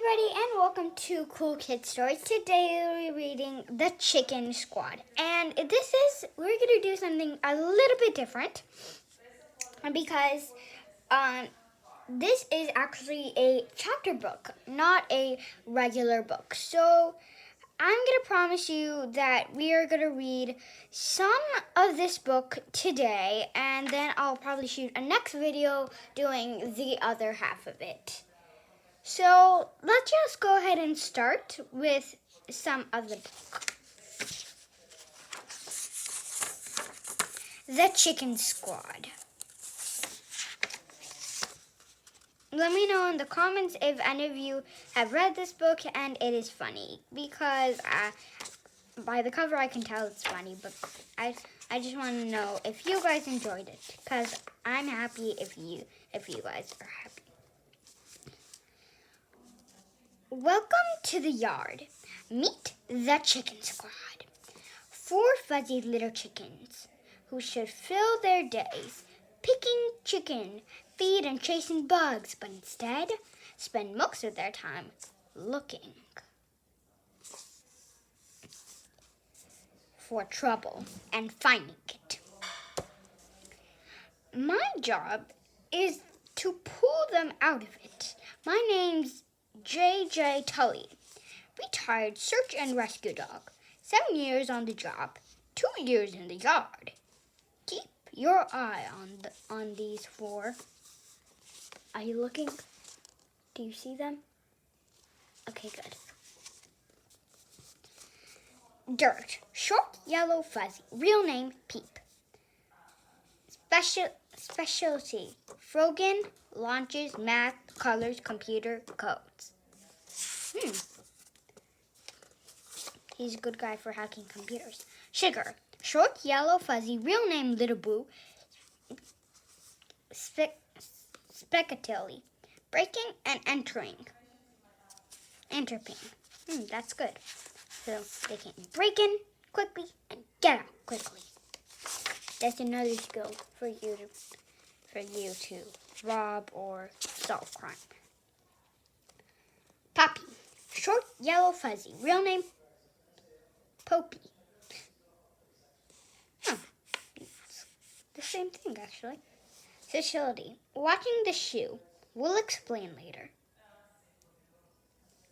everybody, and welcome to Cool Kid Stories. Today we're reading The Chicken Squad, and we're gonna do something a little bit different because this is actually a chapter book, not a regular book. So I'm gonna promise you that we are gonna read some of this book today, and then I'll probably shoot a next video doing the other half of it. So let's just go ahead and start with some of the book. The Chicken Squad. Let me know in the comments if any of you have read this book and it is funny, because by the cover I can tell it's funny, but I just want to know if you guys enjoyed it, because I'm happy if you guys are happy. Welcome to the yard. Meet the Chicken Squad. 4 fuzzy little chickens who should fill their days picking chicken, feed and chasing bugs, but instead spend most of their time looking for trouble and finding it. My job is to pull them out of it. My name's J.J. Tully, retired search and rescue dog. 7 years on the job, 2 years in the yard. Keep your eye on these 4. Are you looking? Do you see them? Okay, good. Dirt, short, yellow, fuzzy. Real name, Peep. Specialty, Frogan, launches, math, colors, computer, codes. He's a good guy for hacking computers. Sugar, short, yellow, fuzzy. Real name, Little Boo. Spectatilly, breaking and entering. Enter pin. That's good. So they can break in quickly and get out quickly. That's another skill for you to rob or solve crime. Poppy, short, yellow, fuzzy. Real name, Popey. It's the same thing, actually. Facility, watching the shoe. We'll explain later.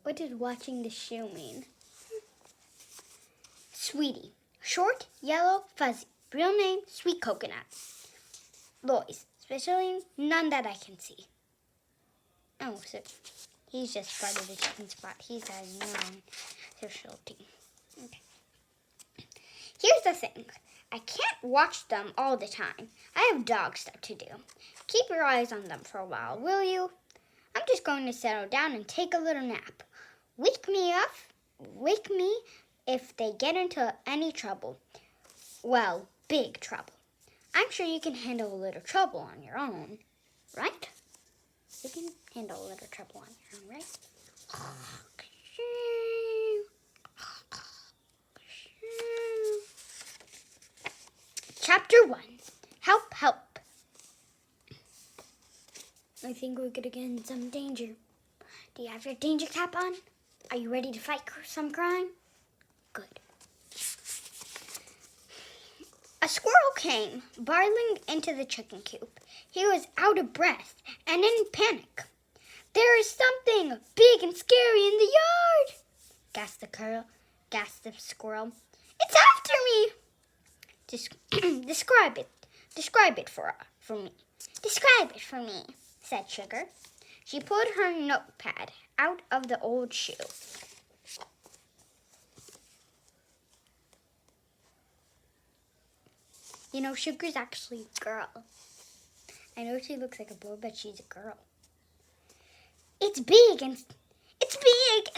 What does watching the shoe mean? Sweetie, short, yellow, fuzzy. Real name, Sweet Coconut. Lois, specialty, none that I can see. Oh, so he's just part of the chicken spot. He's a non-specialty. Okay. Here's the thing. I can't watch them all the time. I have dog stuff to do. Keep your eyes on them for a while, will you? I'm just going to settle down and take a little nap. Wake me if they get into any trouble. Well, big trouble. I'm sure you can handle a little trouble on your own, right? You can handle a little trouble on your own, right? Chapter 1. Help, help. I think we're gonna get in some danger. Do you have your danger cap on? Are you ready to fight some crime? Good. A squirrel came barreling into the chicken coop. He was out of breath and in panic. There is something big and scary in the yard, gasped the squirrel. It's after me. Describe it for me. Describe it for me, said Sugar. She pulled her notepad out of the old shoe. You know, Sugar's actually a girl. I know she looks like a boy, but she's a girl. It's big and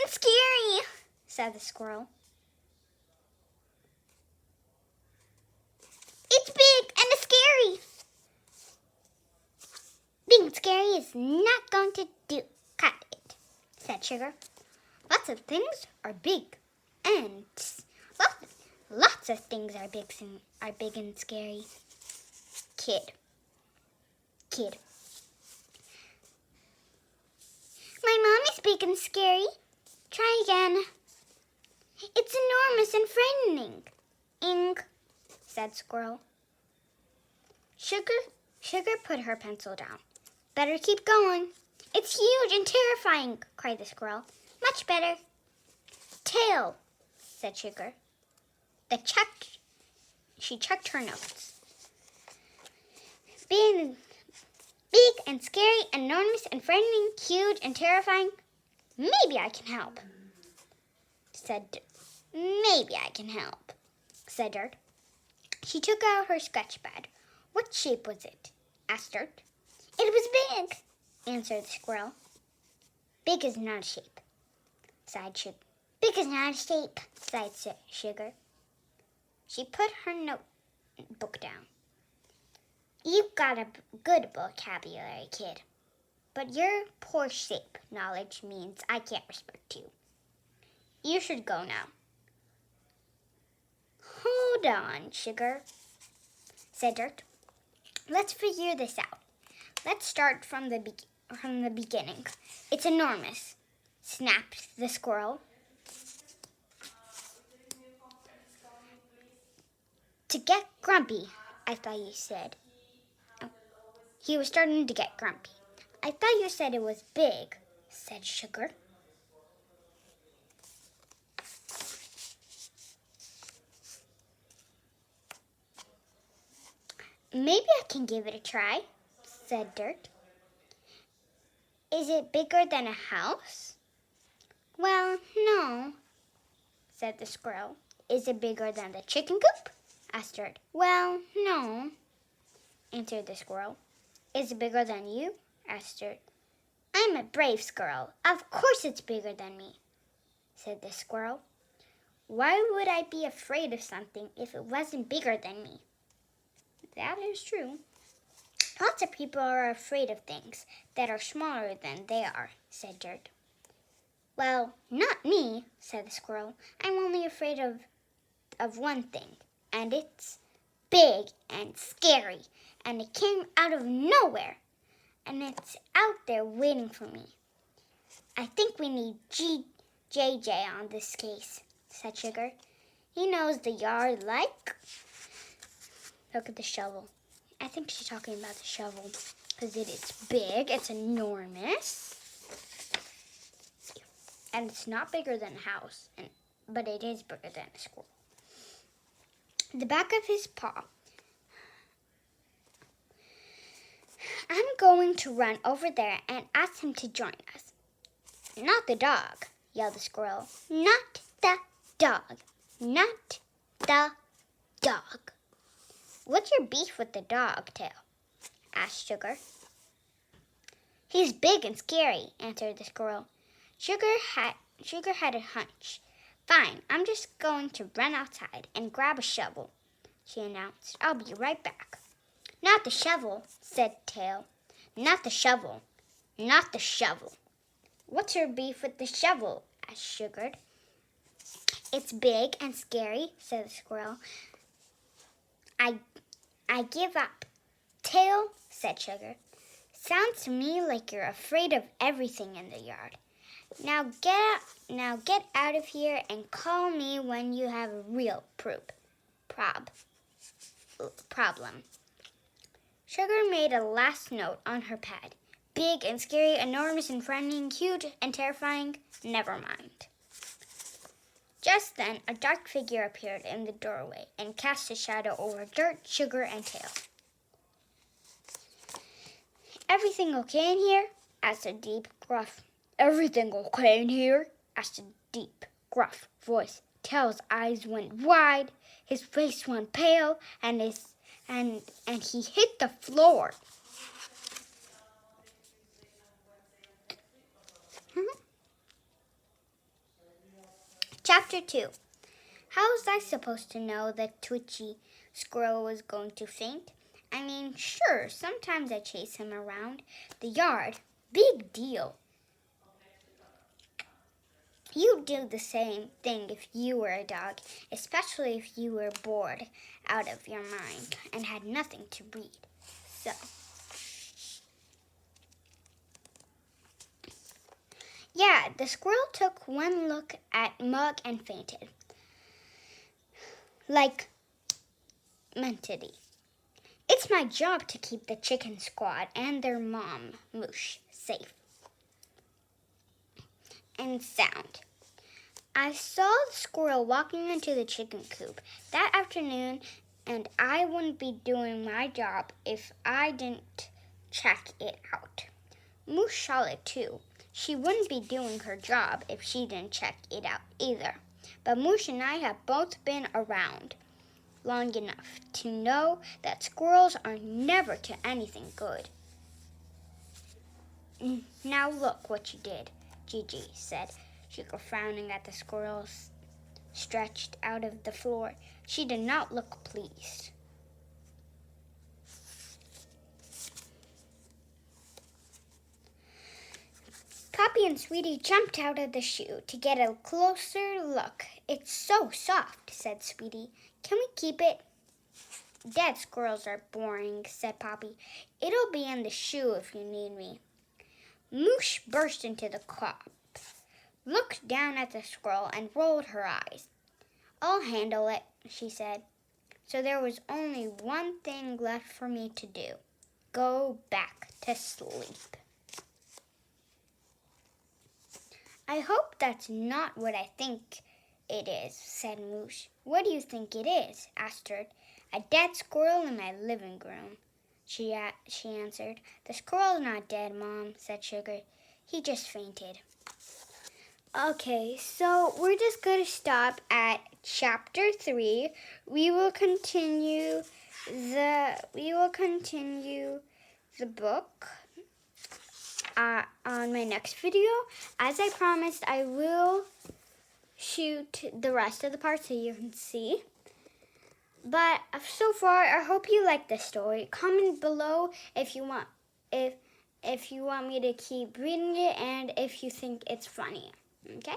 scary, said the squirrel. It's big and scary. Being scary is not going to cut it, said Sugar. Lots of things are big, and lots of things are big and scary. Kid. My mom is big and scary. Try again. It's enormous and frightening. Ink, said Squirrel. Sugar put her pencil down. Better keep going. It's huge and terrifying, cried the squirrel. Much better. Tail, said Sugar. She checked her notes. Big and scary, enormous and frightening, huge and terrifying. Maybe I can help, Maybe I can help, said Dirt. She took out her sketch pad. What shape was it? Asked Dirt. It was big, answered the squirrel. Big is not a shape, sighed Sugar. Big is not a shape, sighed Sugar. She put her notebook down. You've got a good vocabulary, kid. But your poor shape knowledge means I can't respect you. You should go now. Hold on, Sugar, said Dirt. Let's figure this out. Let's start from the beginning. It's enormous, snapped the squirrel. To get grumpy, I thought you said. He was starting to get grumpy. I thought you said it was big, said Sugar. Maybe I can give it a try, said Dirt. Is it bigger than a house? Well, no, said the squirrel. Is it bigger than the chicken coop? Asked Dirt. Well, no, answered the squirrel. Is it bigger than you? Asked Dirt. I'm a brave squirrel. Of course it's bigger than me, said the squirrel. Why would I be afraid of something if it wasn't bigger than me? That is true. Lots of people are afraid of things that are smaller than they are, said Dirt. Well, not me, said the squirrel. I'm only afraid of one thing, and it's big and scary, and it came out of nowhere, and it's out there waiting for me. I think we need JJ on this case, said Sugar. He knows the yard like. Look at the shovel. I think she's talking about the shovel because it is big, it's enormous, and it's not bigger than a house, but it is bigger than a squirrel. The back of his paw. I'm going to run over there and ask him to join us. Not the dog, yelled the squirrel. Not the dog. Not the dog. What's your beef with the dog, Tail? Asked Sugar. He's big and scary, answered the squirrel. Sugar had a hunch. Fine, I'm just going to run outside and grab a shovel, she announced. I'll be right back. Not the shovel, said Tail. Not the shovel. Not the shovel. What's your beef with the shovel? Asked Sugar. It's big and scary, said the squirrel. I give up. Tail, said Sugar. Sounds to me like you're afraid of everything in the yard. Now get out of here and call me when you have a real problem. Sugar made a last note on her pad. Big and scary, enormous and frightening, huge and terrifying, never mind. Just then, a dark figure appeared in the doorway and cast a shadow over Dirt, Sugar, and Tail. Everything okay in here? Asked a deep, gruff. Everything okay in here? Asked a deep, gruff voice. Tail's eyes went wide, his face went pale, and he hit the floor. Chapter 2. How was I supposed to know that Twitchy Squirrel was going to faint? I mean, sure, sometimes I chase him around the yard. Big deal. You'd do the same thing if you were a dog, especially if you were bored out of your mind and had nothing to read. So, Yeah, the squirrel took one look at Mug and fainted. Like mentally. It's my job to keep the chicken squad and their mom, Moosh, safe and sound. I saw the squirrel walking into the chicken coop that afternoon, and I wouldn't be doing my job if I didn't check it out. Moosh saw it too. She wouldn't be doing her job if she didn't check it out either. But Moosh and I have both been around long enough to know that squirrels are never to anything good. Now look what you did, Gigi said. She was frowning at the squirrels stretched out of the floor. She did not look pleased. Poppy and Sweetie jumped out of the shoe to get a closer look. It's so soft, said Sweetie. Can we keep it? Dead squirrels are boring, said Poppy. It'll be in the shoe if you need me. Moosh burst into the coop, looked down at the squirrel, and rolled her eyes. I'll handle it, she said. So there was only one thing left for me to do. Go back to sleep. I hope that's not what I think it is, said Moosh. What do you think it is? Asked Turd. A dead squirrel in my living room, she answered. The squirrel's not dead, Mom, said Sugar. He just fainted. Okay, so we're just going to stop at chapter 3. We will continue the book on my next video. As I promised, I will shoot the rest of the parts so you can see. But so far, I hope you like this story. Comment below if you want me to keep reading it and if you think it's funny. Okay?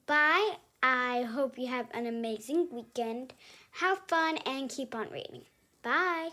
Bye. I hope you have an amazing weekend. Have fun and keep on reading. Bye.